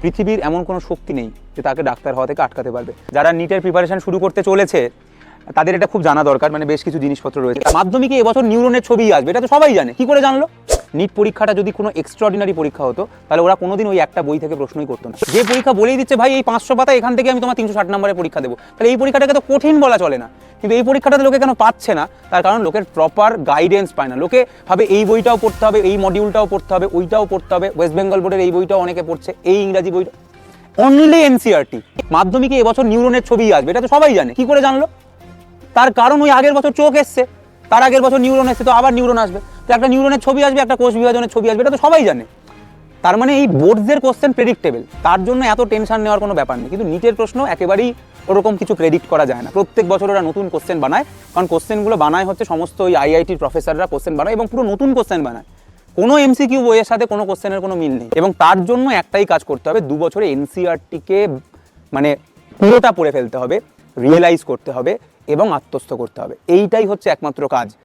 পৃথিবীর এমন কোনো শক্তি নেই যে তাকে ডাক্তার হওয়া থেকে আটকাতে পারবে। যারা নিটের প্রিপারেশন শুরু করতে চলেছে তাদের এটা খুব জানা দরকার, মানে বেশ কিছু জিনিসপত্র রয়েছে। মাধ্যমিকে এবছর নিউরনের ছবি আসবে, এটা তো সবাই জানে। কি করে জানলো? নিট পরীক্ষাটা যদি কোনো এক্সট্রাঅর্ডিনারি পরীক্ষা হতো তাহলে ওরা কোনোদিন ওই একটা বই থেকে প্রশ্নই করতো না। যে পরীক্ষা বলেই দিচ্ছে ভাই এই 500 পাতা, এখান থেকে আমি তোমার 360 নম্বরের পরীক্ষা দেবো, তাহলে এই পরীক্ষাটাকে তো কঠিন বলা চলে না। কিন্তু এই পরীক্ষাটাতে লোকে কেন পাচ্ছে না? তার কারণ লোকের প্রপার গাইডেন্স পায় না। লোকে ভাবে এই বইটাও পড়তে হবে, এই মডিউলটাও পড়তে হবে, ওইটাও পড়তে হবে, ওয়েস্ট বেঙ্গল বোর্ডের এই বইটাও অনেকে পড়ছে, এই ইংরাজি বইটা অনলি এনসিআরটি। মাধ্যমিকে এবছর নিউরনের ছবি আসবে, এটা তো সবাই জানে। কি করে জানলো? তার কারণ ওই আগের বছর চোখ এসছে, তার আগের বছর নিউরন এসছে, তো আবার নিউরন আসবে, তো একটা নিউরনের ছবি আসবে, একটা কোষ বিভাজনের ছবি আসবে, এটা তো সবাই জানে। তার মানে এই বোর্ডসের কোশ্চেন প্রেডিক্টেবল, তার জন্য এত টেনশন নেওয়ার কোনো ব্যাপার নেই। কিন্তু নিটের প্রশ্ন একেবারেই ওরকম কিছু প্রেডিক্ট করা যায় না। প্রত্যেক বছর ওরা নতুন কোশ্চেন বানায়, কারণ কোশ্চেনগুলো বানায় হচ্ছে সমস্ত ওই আইআইটির প্রফেসররা কোশ্চেন বানায় এবং পুরো নতুন কোশ্চেন বানায়। কোনো এমসিকিউ বইয়ের সাথে কোনো কোশ্চেনের কোনো মিল নেই। এবং তার জন্য একটাই কাজ করতে হবে, 2 বছরে এনসিআরটিকে মানে পুরোটা পড়ে ফেলতে হবে, রিয়েলাইজ করতে হবে এবং আত্মস্থ করতে হবে। এইটাই হচ্ছে একমাত্র কাজ।